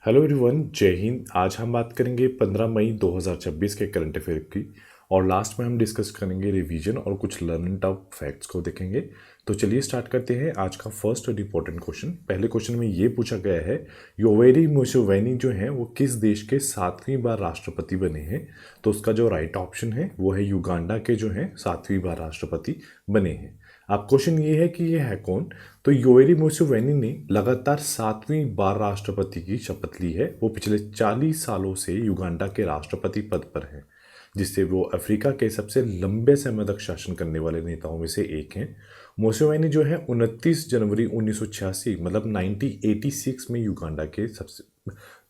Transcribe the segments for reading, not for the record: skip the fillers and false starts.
Hello everyone, जय हिंद। आज हम बात करेंगे 15 मई 2026 के करंट अफेयर की। और लास्ट में हम डिस्कस करेंगे रिवीजन और कुछ लर्निंग टॉप फैक्ट्स को देखेंगे। तो चलिए स्टार्ट करते हैं आज का फर्स्ट और इम्पोर्टेंट क्वेश्चन। पहले क्वेश्चन में ये पूछा गया है, योवेरी मुसेवेनी जो है वो किस देश के 7वीं बार राष्ट्रपति बने हैं। तो उसका जो राइट ऑप्शन है वो है युगांडा के जो है 7वीं बार राष्ट्रपति बने हैं। अब क्वेश्चन ये है कि ये है कौन। तो योवेरी मुसेवेनी ने लगातार 7वीं बार राष्ट्रपति की शपथ ली है। वो पिछले 40 सालों से युगांडा के राष्ट्रपति पद पर हैं, जिससे वो अफ्रीका के सबसे लंबे समय तक शासन करने वाले नेताओं में से एक हैं। मुसेवेनी जो है 29 जनवरी 1986 मतलब 1986 में युगांडा के सबसे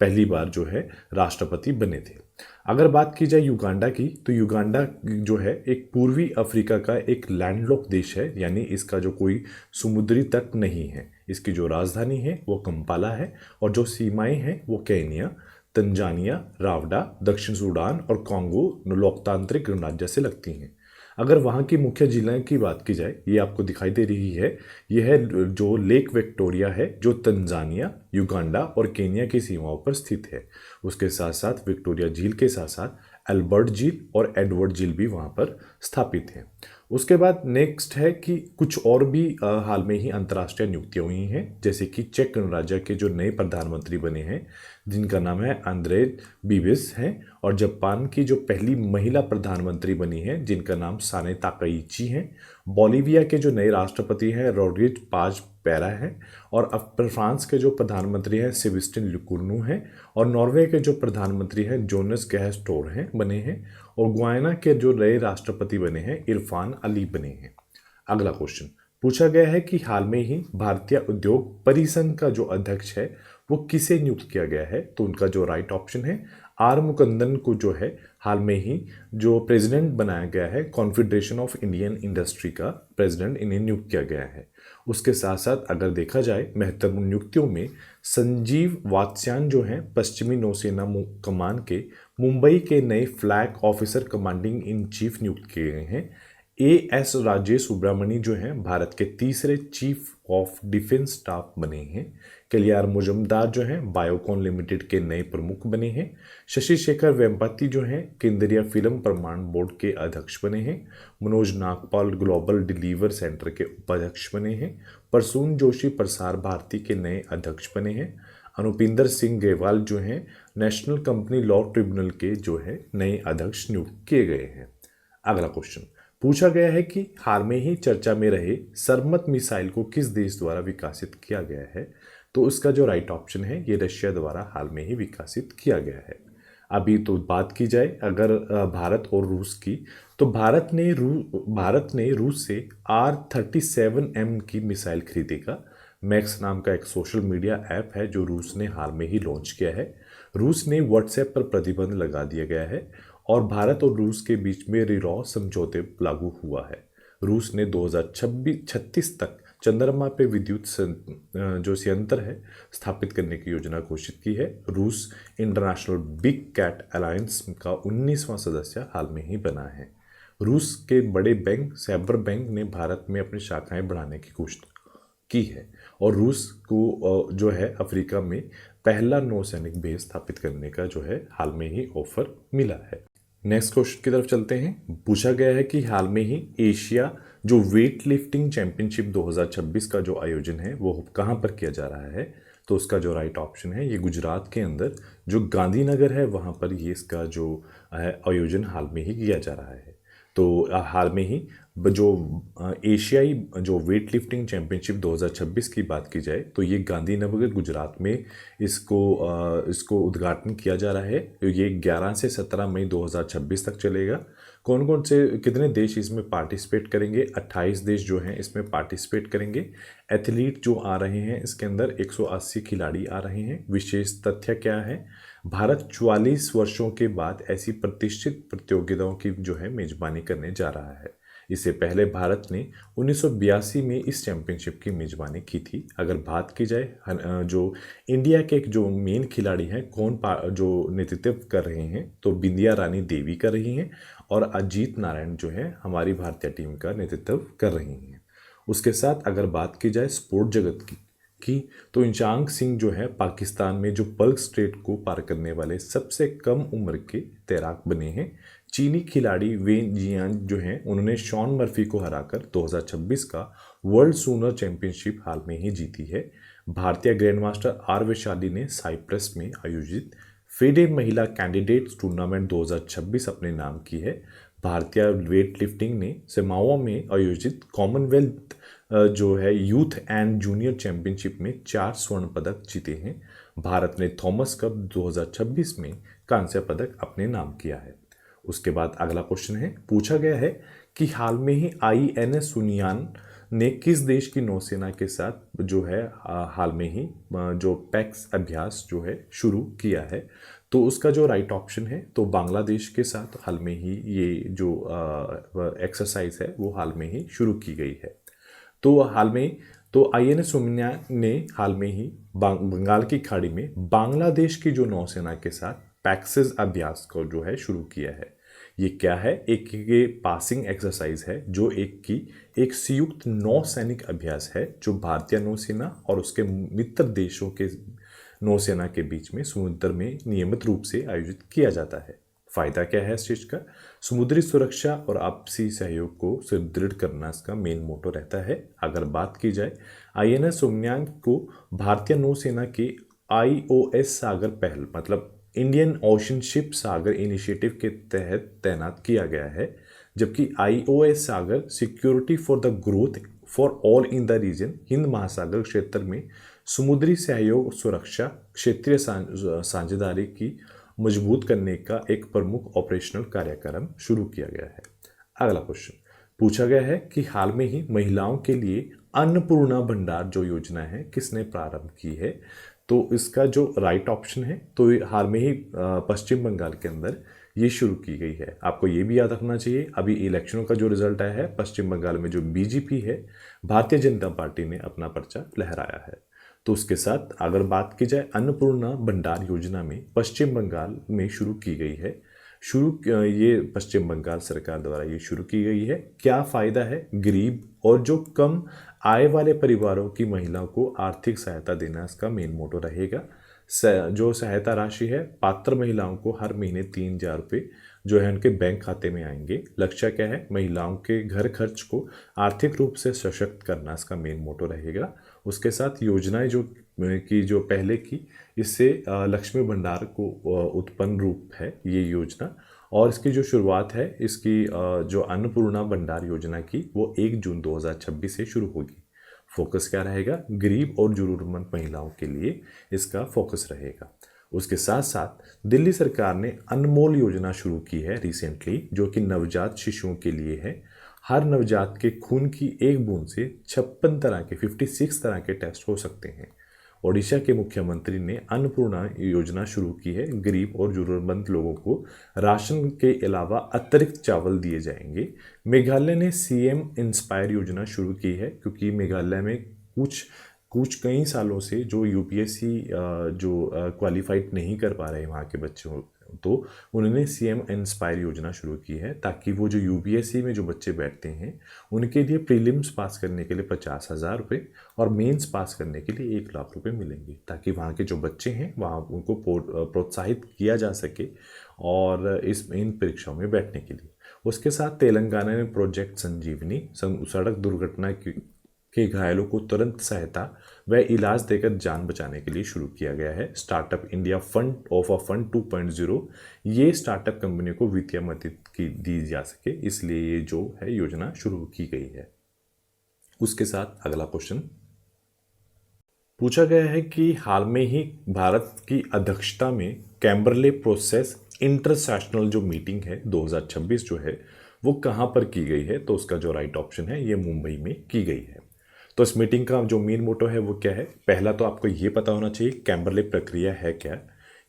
पहली बार जो है राष्ट्रपति बने थे। अगर बात की जाए युगांडा की, तो युगांडा जो है एक पूर्वी अफ्रीका का एक लैंडलॉक देश है, यानी इसका जो कोई समुद्री तट नहीं है। इसकी जो राजधानी है वो कंपाला है और जो सीमाएं हैं वो केन्या, तंजानिया, रावडा, दक्षिण सूडान और कॉन्गो लोकतांत्रिक गणराज्य से लगती हैं। अगर वहाँ की मुख्य जिला की बात की जाए, ये आपको दिखाई दे रही है, यह है जो लेक विक्टोरिया है, जो तंजानिया, युगांडा और केन्या की सीमाओं पर स्थित है। उसके साथ साथ विक्टोरिया झील के साथ साथ एल्बर्ट झील और एडवर्ड झील भी वहाँ पर स्थापित है। उसके बाद नेक्स्ट है कि कुछ और भी हाल में ही अंतर्राष्ट्रीय नियुक्तियां हुई हैं, जैसे कि चेक गणराज्य के जो नए प्रधानमंत्री बने हैं, जिनका नाम है आंद्रे बीबिस हैं, और जापान की जो पहली महिला प्रधानमंत्री बनी है, जिनका नाम साने ताकाइची हैं। बोलिविया के जो नए राष्ट्रपति हैं रोड्रिग्ज पाज पैरा हैं। और अब फ्रांस के जो प्रधानमंत्री हैं सेबेस्टियन लुकुर्नु हैं। और नॉर्वे के जो प्रधानमंत्री हैं जोनस गैस टोर हैं बने हैं। और गुयाना के जो नए राष्ट्रपति बने हैं इरफान अली बने हैं। अगला क्वेश्चन पूछा गया है कि हाल में ही भारतीय उद्योग परिसंघ का जो अध्यक्ष है वो किसे नियुक्त किया गया है। तो उनका जो राइट ऑप्शन है आर मुकुंदन को जो है हाल में ही जो प्रेसिडेंट बनाया गया है, कॉन्फेडरेशन ऑफ इंडियन इंडस्ट्री का प्रेसिडेंट इन्हें नियुक्त किया गया है। उसके साथ साथ अगर देखा जाए महत्वपूर्ण नियुक्तियों में संजीव वात्स्यायन जो हैं पश्चिमी नौसेना कमान के मुंबई के नए flag officer commanding in chief नियुक्त किए गए हैं। एएस राजेश सुब्रमणी जो हैं भारत के तीसरे चीफ ऑफ डिफेंस स्टाफ बने हैं। कलियार मुजुमदार जो हैं बायोकॉन लिमिटेड के नए प्रमुख बने हैं। शशि शेखर वेम्पति जो हैं केंद्रीय फिल्म प्रमाण बोर्ड के अध्यक्ष बने हैं। Manoj Nagpal global deliver centre के उपाध्यक्ष बने हैं। प्रसून जोशी प्रसार भारती के नए अध्यक्ष बने हैं। अनुपिंदर सिंह ग्रेवाल जो हैं नेशनल कंपनी लॉ ट्रिब्यूनल के जो है नए अध्यक्ष नियुक्त किए गए हैं। अगला क्वेश्चन पूछा गया है कि हाल में ही चर्चा में रहे सरमत मिसाइल को किस देश द्वारा विकसित किया गया है। तो उसका जो राइट ऑप्शन है ये रशिया द्वारा हाल में ही विकसित किया गया है। अभी तो बात की जाए अगर भारत और रूस की, तो भारत ने रूस से R-37M की मिसाइल खरीदेगा। मैक्स नाम का एक सोशल मीडिया ऐप है जो रूस ने हाल में ही लॉन्च किया है। रूस ने व्हाट्सएप पर प्रतिबंध लगा दिया गया है और भारत और रूस के बीच में रिरॉ समझौते लागू हुआ है। रूस ने 2036 तक चंद्रमा पे विद्युत जो संयंत्र है स्थापित करने की योजना घोषित की है। रूस इंटरनेशनल बिग कैट अलायंस का 19वां सदस्य हाल में ही बना है। रूस के बड़े बैंक सैबर बैंक ने भारत में अपनी शाखाएं बढ़ाने की घोषणा की है और रूस को जो है अफ्रीका में पहला नौसैनिक बेस स्थापित करने का जो है हाल में ही ऑफर मिला है। नेक्स्ट क्वेश्चन की तरफ चलते हैं। पूछा गया है कि हाल में ही एशिया जो वेट लिफ्टिंग चैंपियनशिप 2026 का जो आयोजन है वो कहाँ पर किया जा रहा है। तो उसका जो राइट ऑप्शन है ये गुजरात के अंदर जो गांधीनगर है वहाँ पर ये इसका जो है आयोजन हाल में ही किया जा रहा है। तो हाल में ही जो एशियाई जो वेट लिफ्टिंग चैंपियनशिप 2026 की बात की जाए तो ये गांधीनगर गुजरात में इसको उद्घाटन किया जा रहा है। तो ये 11 से 17 मई 2026 तक चलेगा। कौन कौन से कितने देश इसमें पार्टिसिपेट करेंगे? 28 देश जो हैं इसमें पार्टिसिपेट करेंगे। एथलीट जो आ रहे हैं इसके अंदर 180 खिलाड़ी आ रहे हैं। विशेष तथ्य क्या है? भारत 44 वर्षों के बाद ऐसी प्रतिष्ठित प्रतियोगिताओं की जो है मेजबानी करने जा रहा है। इससे पहले भारत ने 1982 में इस चैंपियनशिप की मेजबानी की थी। अगर बात की जाए जो इंडिया के जो मेन खिलाड़ी हैं कौन जो नेतृत्व कर रहे हैं, तो बिंदिया रानी देवी कर रही हैं और अजीत नारायण जो है हमारी भारतीय टीम का नेतृत्व कर रही हैं। उसके साथ अगर बात की जाए स्पोर्ट जगत की की, तो इंचांग सिंह जो है पाकिस्तान में जो पर्ल स्ट्रेट को पार करने वाले सबसे कम उम्र के तैराक बने हैं। चीनी खिलाड़ी वेन जियान जो हैं उन्होंने शॉन मर्फी को हराकर 2026 का वर्ल्ड सूनर चैंपियनशिप हाल में ही जीती है। भारतीय ग्रैंड मास्टर आर वैशाली ने साइप्रस में आयोजित फेडे महिला कैंडिडेट्स टूर्नामेंट 2026 अपने नाम की है। भारतीय वेट लिफ्टिंग ने सिमाओ में आयोजित कॉमनवेल्थ जो है यूथ एंड जूनियर चैंपियनशिप में 4 स्वर्ण पदक जीते हैं। भारत ने थॉमस कप 2026 में कांस्य पदक अपने नाम किया है। उसके बाद अगला क्वेश्चन है, पूछा गया है कि हाल में ही INS सुनियान ने किस देश की नौसेना के साथ जो है हाल में ही जो पैक्स अभ्यास जो है शुरू किया है। तो उसका जो राइट ऑप्शन है तो बांग्लादेश के साथ हाल में ही ये जो एक्सरसाइज है वो हाल में ही शुरू की गई है। तो हाल में तो INS सुनियान ने हाल में ही बंगाल की खाड़ी में बांग्लादेश की जो नौसेना के साथ पैक्सेस अभ्यास को जो है शुरू किया है। ये क्या है? एक ये पासिंग एक्सरसाइज है जो एक संयुक्त नौसैनिक अभ्यास है जो भारतीय नौसेना और उसके मित्र देशों के नौसेना के बीच में समुद्र में नियमित रूप से आयोजित किया जाता है। फायदा क्या है इस चीज का? समुद्री सुरक्षा और आपसी सहयोग को सुदृढ़ करना इसका मेन मोटो रहता है। अगर बात की जाए INS सुमन्यांग को भारतीय नौसेना के IOS सागर पहल मतलब Indian ocean ship Sagar initiative के तहत तैनात किया गया है, जबकि IOS Sagar security for the growth for all in the region Hind Mahasagar क्षेत्र में समुद्री सहयोग सुरक्षा क्षेत्रीय साझेदारी की मजबूत करने का एक प्रमुख ऑपरेशनल कार्यक्रम शुरू किया गया है। अगला क्वेश्चन पूछा गया है कि हाल में ही महिलाओं के लिए अन्नपूर्णा भंडार जो योजना है किसने प्रारंभ की है। तो इसका जो राइट ऑप्शन है तो हाल में ही पश्चिम बंगाल के अंदर ये शुरू की गई है। आपको ये भी याद रखना चाहिए अभी इलेक्शनों का जो रिजल्ट आया है पश्चिम बंगाल में जो BJP है भारतीय जनता पार्टी ने अपना पर्चा लहराया है। तो उसके साथ अगर बात की जाए अन्नपूर्णा भंडार योजना में पश्चिम बंगाल में शुरू की गई है। ये पश्चिम बंगाल सरकार द्वारा ये शुरू की गई है। क्या फ़ायदा है? गरीब और जो कम आय वाले परिवारों की महिलाओं को आर्थिक सहायता देना इसका मेन मोटो रहेगा। जो सहायता राशि है पात्र महिलाओं को हर महीने 3,000 रुपये जो है उनके बैंक खाते में आएंगे। लक्ष्य क्या है? महिलाओं के घर खर्च को आर्थिक रूप से सशक्त करना इसका मेन मोटो रहेगा। उसके साथ योजनाएं जो पहले की इससे लक्ष्मी भंडार को उत्पन्न रूप है ये योजना, और इसकी जो शुरुआत है इसकी जो अन्नपूर्णा भंडार योजना की वो 1 जून 2026 से शुरू होगी। फोकस क्या रहेगा? गरीब और जरूरतमंद महिलाओं के लिए इसका फोकस रहेगा। उसके साथ साथ दिल्ली सरकार ने अनमोल योजना शुरू की है रिसेंटली जो कि नवजात शिशुओं के लिए है। हर नवजात के खून की एक बूंद से 56 तरह के टेस्ट हो सकते हैं। ओडिशा के मुख्यमंत्री ने अन्नपूर्णा योजना शुरू की है। गरीब और जरूरतमंद लोगों को राशन के अलावा अतिरिक्त चावल दिए जाएंगे। मेघालय ने CM इंस्पायर योजना शुरू की है क्योंकि मेघालय में कुछ कई सालों से जो UPSC जो क्वालिफाइड नहीं कर पा रहे वहाँ के बच्चों, तो उन्होंने CM इंस्पायर योजना शुरू की है ताकि वो जो UPSC में जो बच्चे बैठते हैं उनके लिए प्रीलिम्स पास करने के लिए 50,000 रुपये और मेंस पास करने के लिए 1 लाख रुपये मिलेंगे, ताकि वहाँ के जो बच्चे हैं वहाँ उनको प्रोत्साहित किया जा सके और इन परीक्षाओं में बैठने के लिए। उसके साथ तेलंगाना ने प्रोजेक्ट संजीवनी सड़क दुर्घटना के घायलों को तुरंत सहायता व इलाज देकर जान बचाने के लिए शुरू किया गया है। स्टार्टअप इंडिया फंड 2.0 ये स्टार्टअप कंपनियों को वित्तीय मदद की दी जा सके, इसलिए ये जो है योजना शुरू की गई है। उसके साथ अगला क्वेश्चन पूछा गया है कि हाल में ही भारत की अध्यक्षता में कैम्बरले प्रोसेस इंटरसेशनल जो मीटिंग है 2026 जो है वो कहाँ पर की गई है। तो उसका जो राइट ऑप्शन है ये मुंबई में की गई है। तो इस मीटिंग का जो मेन मोटो है वो क्या है? पहला तो आपको ये पता होना चाहिए कैम्बरले प्रक्रिया है क्या।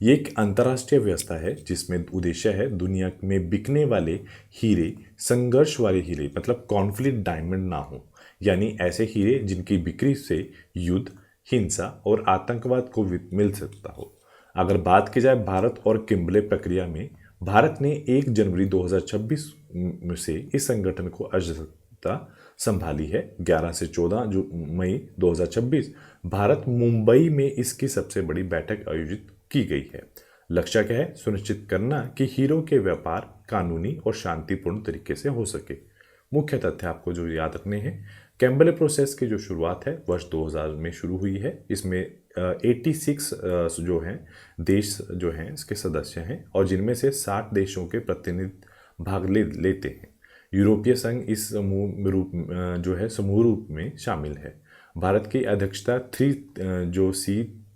ये एक अंतर्राष्ट्रीय व्यवस्था है जिसमें उद्देश्य है दुनिया में बिकने वाले हीरे संघर्ष वाले हीरे मतलब कॉन्फ्लिक्ट डायमंड ना हो, यानी ऐसे हीरे जिनकी बिक्री से युद्ध, हिंसा और आतंकवाद को मिल सकता हो। अगर बात की जाए भारत और कैम्बरले प्रक्रिया में, भारत ने 1 जनवरी 2026 से इस संगठन को अध्यक्षता संभाली है 11 से 14 मई 2026। भारत मुंबई में इसकी सबसे बड़ी बैठक आयोजित की गई है। लक्ष्य क्या है? सुनिश्चित करना कि हीरो के व्यापार कानूनी और शांतिपूर्ण तरीके से हो सके। मुख्य तथ्य आपको जो याद रखने हैं, कैम्बले प्रोसेस की जो शुरुआत है वर्ष 2000 में शुरू हुई है। इसमें 86 जो हैं देश जो हैं इसके सदस्य हैं और जिनमें से 60 देशों के प्रतिनिधि भाग लेते हैं। यूरोपीय संघ इस समूह रूप में शामिल है। भारत की अध्यक्षता 3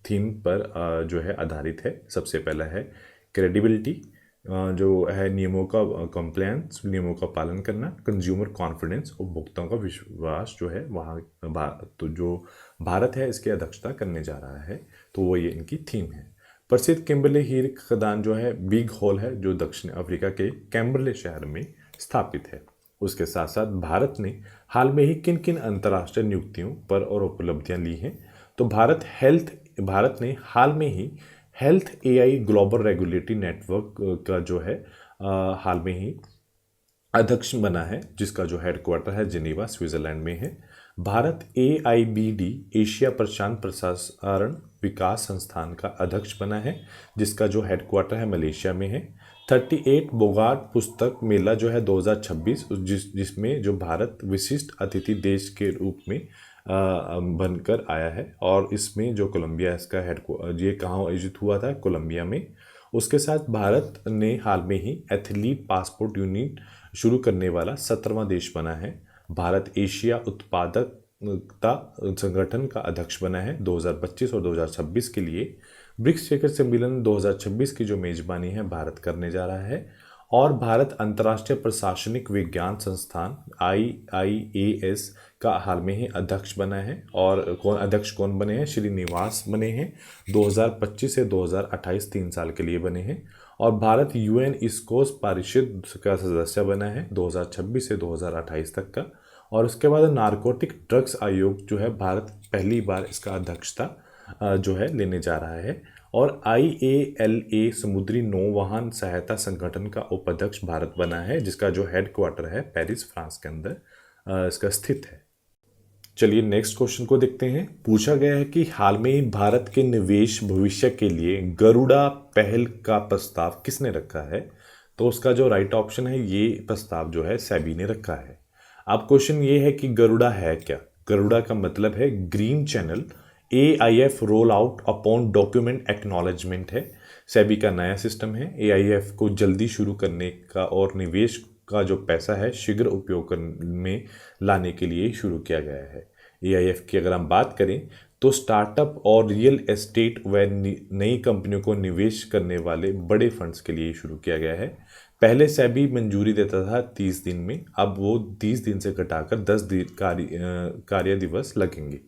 थीम पर जो है आधारित है। सबसे पहला है क्रेडिबिलिटी, जो है नियमों का कंप्लायंस, नियमों का पालन करना, कंज्यूमर कॉन्फिडेंस, उपभोक्ताओं का विश्वास जो है वहाँ तो जो भारत है इसकी अध्यक्षता करने जा रहा है, तो वो ये इनकी थीम है। प्रसिद्ध किम्बरले हीर खदान जो है बिग होल है, जो दक्षिण अफ्रीका के कैम्बरले शहर में स्थापित है। उसके साथ साथ भारत ने हाल में ही किन किन अंतर्राष्ट्रीय नियुक्तियों पर और उपलब्धियां ली हैं? तो भारत ने हाल में ही health AI global regulatory network का जो है हाल में ही अध्यक्ष बना है, जिसका जो हेडक्वार्टर है जिनेवा स्विट्जरलैंड में है। भारत AIBD एशिया प्रशांत प्रसारण विकास संस्थान का अध्यक्ष बना है, जिसका जो हेडक्वार्टर है मलेशिया में है। 38 बोगाट पुस्तक मेला जो है 2026, जिसमें जो भारत विशिष्ट अतिथि देश के रूप में बनकर आया है, और इसमें जो कोलंबिया इसका ये कहाँ आयोजित हुआ था? कोलंबिया में। उसके साथ भारत ने हाल में ही एथलीट पासपोर्ट यूनिट शुरू करने वाला 17वां देश बना है। भारत एशिया उत्पादकता संगठन का अध्यक्ष बना है 2025 और 2026 के लिए। ब्रिक्स शिखर सम्मेलन 2026 की जो मेजबानी है भारत करने जा रहा है। और भारत अंतर्राष्ट्रीय प्रशासनिक विज्ञान संस्थान IIAS का हाल में ही अध्यक्ष बना है। और अध्यक्ष कौन बने हैं? श्रीनिवास बने हैं। 2025 से 2028 3 साल के लिए बने हैं। और भारत UN इस्कोस परिषद का सदस्य बना है 2026 से 2028 तक का। और उसके बाद नारकोटिक ड्रग्स आयोग जो है भारत पहली बार इसका अध्यक्षता जो है लेने जा रहा है। और IALA समुद्री नौवहन सहायता संगठन का उपाध्यक्ष भारत बना है, जिसका जो हेडक्वार्टर है पेरिस फ्रांस के अंदर इसका स्थित है। चलिए नेक्स्ट क्वेश्चन को देखते हैं। पूछा गया है कि हाल में ही भारत के निवेश भविष्य के लिए गरुड़ा पहल का प्रस्ताव किसने रखा है? तो उसका जो राइट ऑप्शन है, ये प्रस्ताव जो है सेबी ने रखा है। अब क्वेश्चन ये है कि गरुड़ा है क्या? गरुड़ा का मतलब है green channel AIF roll out upon document acknowledgement है। सेबी का नया सिस्टम है। AIF को जल्दी शुरू करने का और निवेश का जो पैसा है शीघ्र उपयोग में लाने के लिए शुरू किया गया है। AIF की अगर हम बात करें तो स्टार्टअप और रियल एस्टेट व नई कंपनियों को निवेश करने वाले बड़े फंड्स के लिए शुरू किया गया है। पहले सेबी मंजूरी देता था 30 दिन में, अब वो 30 दिन से घटाकर 10 कार्य दिवस लगेंगे।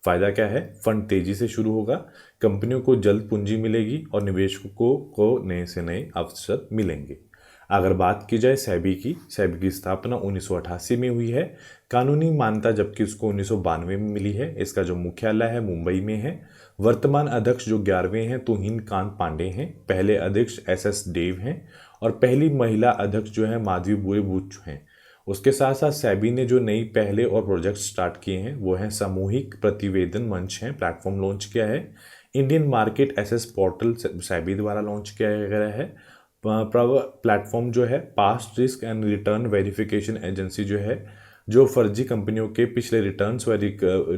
फायदा क्या है? फंड तेजी से शुरू होगा, कंपनियों को जल्द पूंजी मिलेगी और निवेशकों को नए से नए अवसर मिलेंगे। अगर बात की जाए सेबी की स्थापना 1988 में हुई है। कानूनी मान्यता जबकि उसको 1992 में मिली है। इसका जो मुख्यालय है मुंबई में है। वर्तमान अध्यक्ष जो 11वें हैं तुहिन कांत पांडे हैं। पहले अध्यक्ष SS देव हैं और पहली महिला अध्यक्ष जो है माधवी बुच हैं। उसके साथ साथ सेबी ने जो नई पहले और प्रोजेक्ट स्टार्ट किए हैं वो हैं सामूहिक प्रतिवेदन मंच हैं, प्लेटफॉर्म लॉन्च किया है। Indian market access portal SEBI द्वारा लॉन्च किया गया है। प्लेटफॉर्म जो है past risk and return verification agency जो है, जो फर्जी कंपनियों के पिछले रिटर्न्स व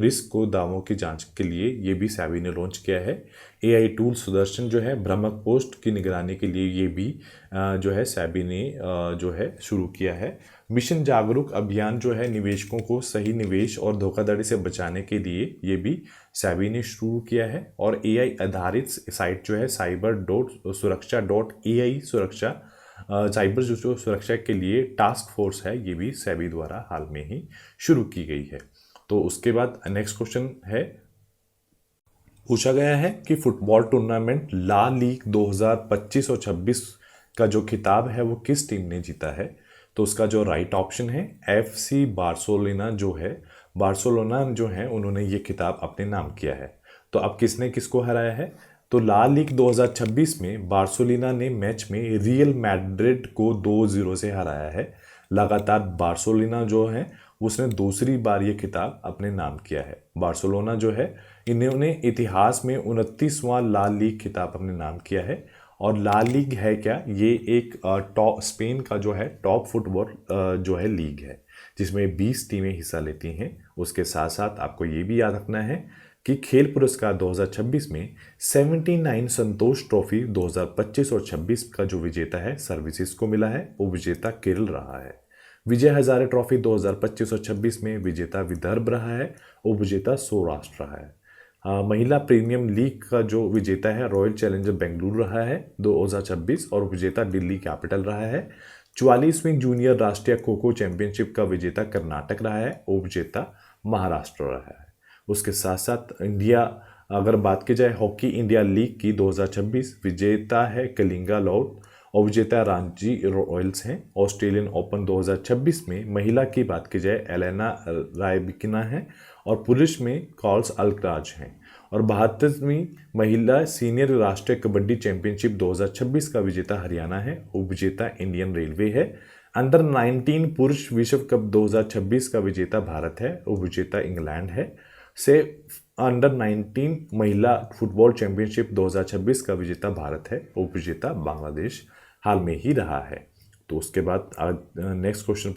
रिस्क को दावों की जांच के लिए ये भी सेबी ने लॉन्च किया है। AI टूल सुदर्शन जो है भ्रामक पोस्ट की निगरानी के लिए ये भी जो है सेबी ने जो है शुरू किया है। मिशन जागरूक अभियान जो है निवेशकों को सही निवेश और धोखाधड़ी से बचाने के लिए ये भी सेबी ने शुरू किया है। और AI आधारित साइट जो है cyber.surakshha.ai साइबर जो सुरक्षा के लिए टास्क फोर्स है, ये भी सेबी द्वारा हाल में ही शुरू की गई है। तो उसके बाद नेक्स्ट क्वेश्चन है, पूछा गया है कि फुटबॉल टूर्नामेंट ला लीग 2025 और 26 का जो खिताब है वो किस टीम ने जीता है? तो उसका जो राइट ऑप्शन है FC बार्सिलोना जो है, बार्सिलोना जो है उन्होंने ये खिताब अपने नाम किया है। तो अब किसने किसको हराया है? तो ला लीग 2026 में बार्सिलोना ने मैच में रियल मैड्रिड को 2-0 से हराया है। लगातार बार्सिलोना जो है उसने दूसरी बार ये खिताब अपने नाम किया है। बार्सिलोना जो है, इन्होंने इतिहास में 29वां ला लीग खिताब अपने नाम किया है। और ला लीग है क्या, ये एक टॉप स्पेन का जो है टॉप फुटबॉल जो है लीग है, जिसमें 20 टीमें हिस्सा लेती हैं। उसके साथ साथ आपको ये भी याद रखना है कि खेल पुरस्कार 2026 में 79 संतोष ट्रॉफी 2025 और 26 का जो विजेता है सर्विसेज को मिला है, वो विजेता केरल रहा है। विजय हजारे ट्रॉफी 2025 और 26 में विजेता विदर्भ रहा है, वो विजेता सौराष्ट्र रहा है। महिला प्रीमियम लीग का जो विजेता है रॉयल चैलेंजर बेंगलुरु रहा है 2026, और विजेता दिल्ली कैपिटल रहा है। 44वीं जूनियर राष्ट्रीय खो खो चैंपियनशिप का विजेता कर्नाटक रहा है, वो विजेता महाराष्ट्र रहा है। उसके साथ साथ इंडिया, अगर बात की जाए हॉकी इंडिया लीग की 2026, विजेता है कलिंगा लॉर्ड और विजेता रांची रॉयल्स हैं। ऑस्ट्रेलियन ओपन 2026 में महिला की बात की जाए एलेना रायबिकिना है, और पुरुष में कार्ल्स अल्कराज हैं। और 72वीं महिला सीनियर राष्ट्रीय कबड्डी चैंपियनशिप 2026 का विजेता हरियाणा है, वो विजेता इंडियन रेलवे है। अंडर 19 पुरुष विश्व कप 2026 का विजेता भारत है, वो विजेता इंग्लैंड है। से अंडर 19 महिला फुटबॉल चैंपियनशिप 2026 का विजेता भारत है, वो विजेता बांग्लादेश हाल में ही रहा है। तो उसके बाद नेक्स्ट क्वेश्चन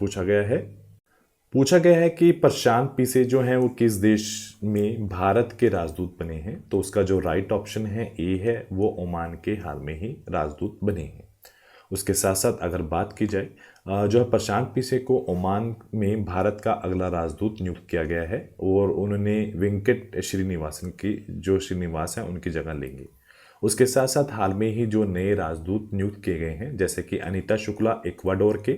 पूछा गया है कि प्रशांत पीसे जो हैं वो किस देश में भारत के राजदूत बने हैं। तो उसका जो राइट ऑप्शन है ए है, वो ओमान के हाल में ही राजदूत बने हैं। उसके साथ साथ अगर बात की जाए जो है प्रशांत पीसे को ओमान में भारत का अगला राजदूत नियुक्त किया गया है, और उन्होंने वेंकट श्रीनिवासन की जो श्रीनिवास है उनकी जगह लेंगे। उसके साथ साथ हाल में ही जो नए राजदूत नियुक्त किए गए हैं, जैसे कि अनीता शुक्ला इक्वाडोर के,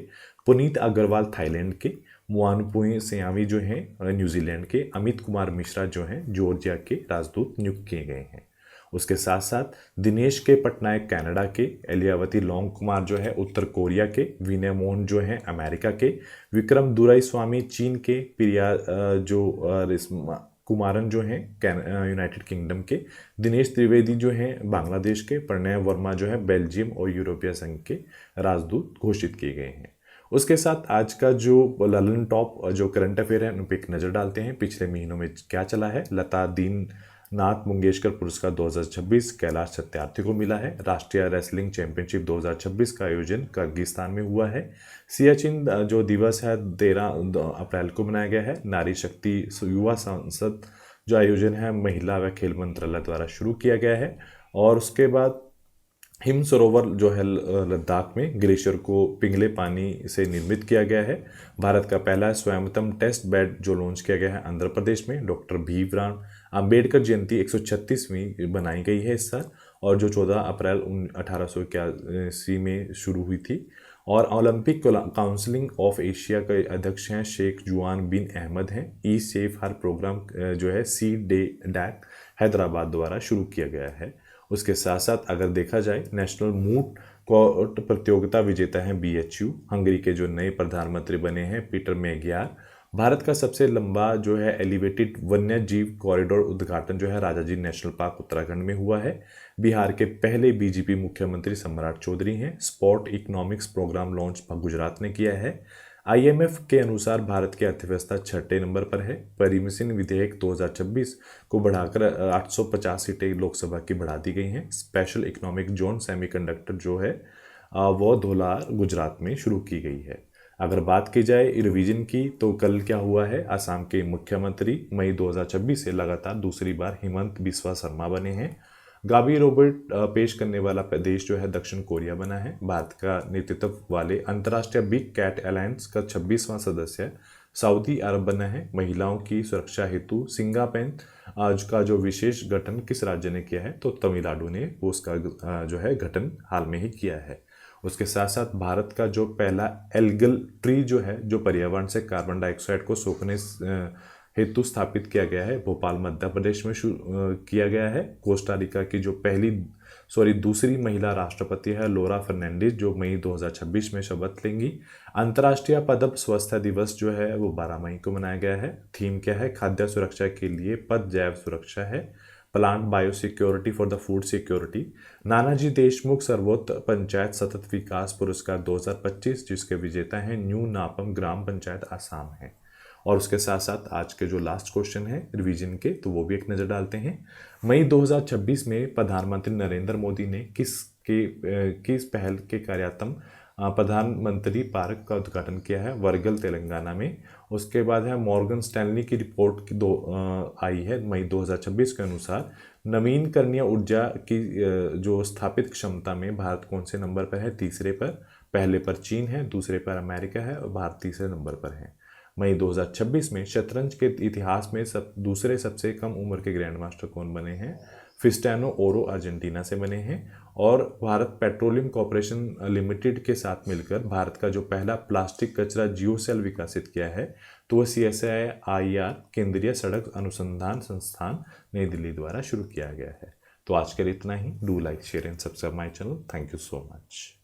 पुनीत अग्रवाल थाईलैंड के, मुआनपुई सियामी जो हैं न्यूजीलैंड के, अमित कुमार मिश्रा जो हैं जॉर्जिया के राजदूत नियुक्त किए गए हैं। उसके साथ साथ दिनेश के पटनायक कनाडा के, एलियावती लोंग कुमार जो है उत्तर कोरिया के, विनय मोहन जो हैं अमेरिका के, विक्रम दुराईस्वामी चीन के, प्रिया कुमारन जो हैं यूनाइटेड किंगडम के, दिनेश त्रिवेदी जो हैं बांग्लादेश के, प्रणय वर्मा जो है बेल्जियम और यूरोपीय संघ के राजदूत घोषित किए गए हैं। उसके साथ आज का जो ललन टॉप जो करंट अफेयर है उन पर एक नज़र डालते हैं। पिछले महीनों में क्या चला है। लता दीननाथ मंगेशकर पुरस्कार 2026 कैलाश सत्यार्थी को मिला है। राष्ट्रीय रेसलिंग चैंपियनशिप 2026 का आयोजन किर्गिस्तान में हुआ है। सियाचिन जो दिवस है 13 अप्रैल को मनाया गया है। नारी शक्ति युवा संसद जो आयोजन है महिला व खेल मंत्रालय द्वारा शुरू किया गया है। और उसके बाद हिम सरोवर जो है लद्दाख में ग्लेशियर को पिघले पानी से निर्मित किया गया है। भारत का पहला स्वयंतम टेस्ट बेड जो लॉन्च किया गया है आंध्र प्रदेश में। डॉक्टर भीमराव अंबेडकर जयंती 136वीं बनाई गई है इस साल, और जो 14 अप्रैल 1881 में शुरू हुई थी। और ओलंपिक काउंसिलिंग ऑफ एशिया के अध्यक्ष हैं शेख जुआन बिन अहमद हैं। ई सेफ हर प्रोग्राम जो है सी डे डैक हैदराबाद द्वारा शुरू किया गया है। उसके साथ साथ अगर देखा जाए नेशनल मूट कोर्ट प्रतियोगिता विजेता हैं BHU। हंगरी के जो नए प्रधानमंत्री बने हैं पीटर मेगियार। भारत का सबसे लंबा जो है एलिवेटेड वन्य जीव कॉरिडोर उद्घाटन जो है राजाजी नेशनल पार्क उत्तराखंड में हुआ है। बिहार के पहले BJP मुख्यमंत्री सम्राट चौधरी हैं। Sport economics programme launch Gujarat ने किया है। IMF के अनुसार भारत की अर्थव्यवस्था 6ठे नंबर पर है। परिमिशन विधेयक 2026 को बढ़ाकर 850 सीटें लोकसभा की बढ़ा दी गई हैं। स्पेशल इकोनॉमिक जोन सेमीकंडक्टर जो है वो धोलार गुजरात में शुरू की गई है। अगर बात की जाए रिवीजन की तो कल क्या हुआ है, असम के मुख्यमंत्री मई 2026 से लगातार दूसरी बार हिमंत बिस्वा शर्मा बने हैं। गावी रोबोट पेश करने वाला देश जो है दक्षिण कोरिया बना है। भारत का नेतृत्व वाले अंतर्राष्ट्रीय बिग कैट अलायंस का 26वां सदस्य सऊदी अरब बना है। महिलाओं की सुरक्षा हेतु सिंगापेन आज का जो विशेष गठन किस राज्य ने किया है, तो तमिलनाडु ने उसका जो है गठन हाल में ही किया है। उसके साथ साथ भारत का जो पहला एल्गल ट्री जो है जो पर्यावरण से कार्बन डाइऑक्साइड को सोखने हेतु स्थापित किया गया है, भोपाल मध्य प्रदेश में किया गया है। कोस्टारिका की जो दूसरी महिला राष्ट्रपति है लोरा फर्नांडिस, जो मई 2026 में शपथ लेंगी। अंतर्राष्ट्रीय पदप स्वास्थ्य दिवस जो है वो 12 मई को मनाया गया है। थीम क्या है, खाद्य सुरक्षा के लिए पद जैव सुरक्षा है। Plant biosecurity for the food security. Nanaji Deshmukh सर्वोत्तम पंचायत सतत विकास पुरस्कार 2025, जिसके विजेता हैं न्यू नापम ग्राम पंचायत आसाम है। और उसके साथ साथ आज के जो लास्ट क्वेश्चन है रिवीजन के, तो वो भी एक नज़र डालते हैं। मई 2026 में प्रधानमंत्री नरेंद्र मोदी ने किस पहल के कार्यात्म प्रधानमंत्री पार्क का उद्घाटन किया है? वरंगल तेलंगाना में। उसके बाद है मॉर्गन स्टैनली की रिपोर्ट की आई है मई 2026 के अनुसार नवीनकरणीय ऊर्जा की जो स्थापित क्षमता में भारत कौन से नंबर पर है? तीसरे पर। पहले पर चीन है, दूसरे पर अमेरिका है और भारत तीसरे नंबर पर है। मई 2026 में शतरंज के इतिहास में दूसरे सबसे कम उम्र के ग्रैंड मास्टर कौन बने हैं? क्रिस्टियानो ओरो अर्जेंटीना से बने हैं। और भारत पेट्रोलियम कॉरपोरेशन लिमिटेड के साथ मिलकर भारत का जो पहला प्लास्टिक कचरा जियो सेल विकसित किया है तो वह CSIR केंद्रीय सड़क अनुसंधान संस्थान नई दिल्ली द्वारा शुरू किया गया है। तो आज के लिए इतना ही। Do like share and subscribe my channel. Thank you so much.